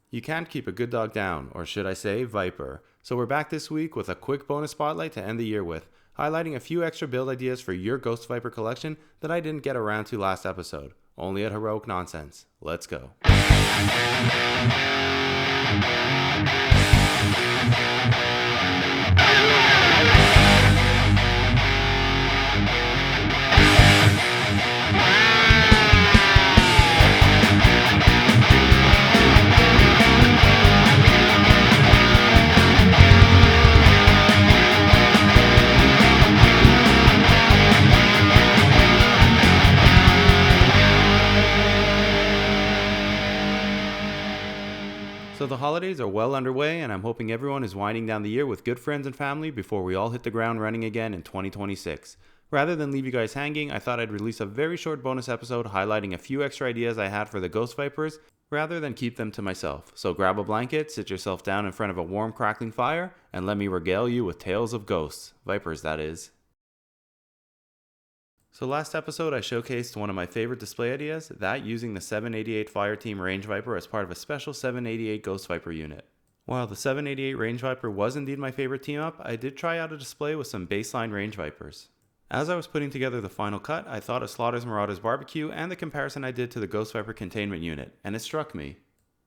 You can't keep a good dog down, or should I say, Viper. So we're back this week with a quick bonus spotlight to end the year with, highlighting a few extra build ideas for your Ghost Viper collection that I didn't get around to last episode. Only at Heroic Nonsense. Let's go. So the holidays are well underway, and I'm hoping everyone is winding down the year with good friends and family before we all hit the ground running again in 2026. Rather than leave you guys hanging, I thought I'd release a very short bonus episode highlighting a few extra ideas I had for the Ghost Vipers, rather than keep them to myself. So grab a blanket, sit yourself down in front of a warm crackling fire, and let me regale you with tales of ghosts. Vipers, that is. So last episode I showcased one of my favorite display ideas, that using the 788 Fireteam Range Viper as part of a special 788 Ghost Viper unit. While the 788 Range Viper was indeed my favorite team up, I did try out a display with some baseline Range Vipers. As I was putting together the final cut, I thought of Slaughter's Marauders Barbecue and the comparison I did to the Ghost Viper containment unit, and it struck me.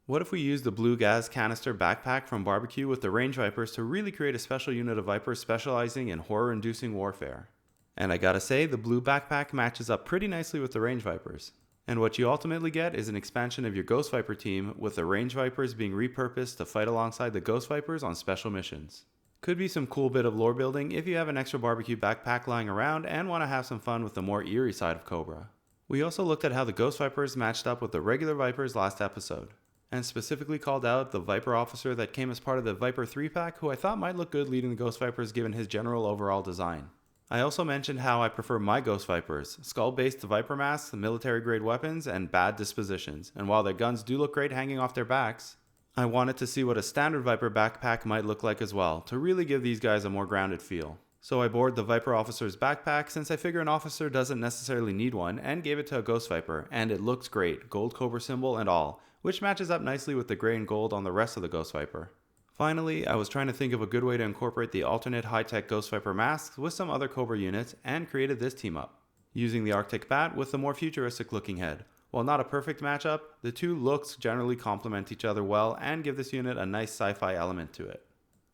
What if we used the blue gas canister backpack from Barbecue with the Range Vipers to really create a special unit of Vipers specializing in horror-inducing warfare? And I gotta say, the blue backpack matches up pretty nicely with the Range Vipers. And what you ultimately get is an expansion of your Ghost Viper team, with the Range Vipers being repurposed to fight alongside the Ghost Vipers on special missions. Could be some cool bit of lore building if you have an extra barbecue backpack lying around and want to have some fun with the more eerie side of Cobra. We also looked at how the Ghost Vipers matched up with the regular Vipers last episode, and specifically called out the Viper officer that came as part of the Viper 3-pack, who I thought might look good leading the Ghost Vipers given his general overall design. I also mentioned how I prefer my Ghost Vipers, skull-based Viper masks, military-grade weapons, and bad dispositions, and while their guns do look great hanging off their backs, I wanted to see what a standard Viper backpack might look like as well, to really give these guys a more grounded feel. So I borrowed the Viper officer's backpack since I figure an officer doesn't necessarily need one, and gave it to a Ghost Viper, and it looks great, gold Cobra symbol and all, which matches up nicely with the gray and gold on the rest of the Ghost Viper. Finally, I was trying to think of a good way to incorporate the alternate high-tech Ghost Viper masks with some other Cobra units, and created this team up, using the Arctic Bat with the more futuristic looking head. While not a perfect matchup, the two looks generally complement each other well and give this unit a nice sci-fi element to it.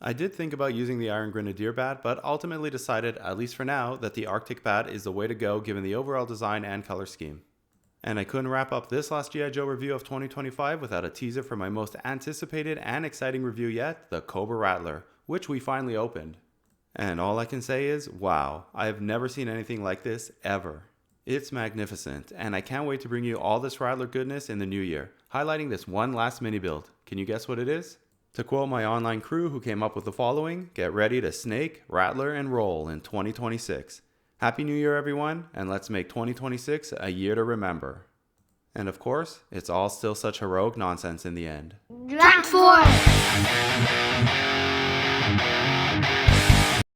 I did think about using the Iron Grenadier Bat, but ultimately decided, at least for now, that the Arctic Bat is the way to go given the overall design and color scheme. And I couldn't wrap up this last G.I. Joe review of 2025 without a teaser for my most anticipated and exciting review yet, the Cobra Rattler, which we finally opened. And all I can say is, wow, I have never seen anything like this ever. It's magnificent, and I can't wait to bring you all this Rattler goodness in the new year, highlighting this one last mini build. Can you guess what it is? To quote my online crew who came up with the following, get ready to snake, rattler, and roll in 2026. Happy New Year, everyone, and let's make 2026 a year to remember. And of course, it's all still such heroic nonsense in the end. Transform!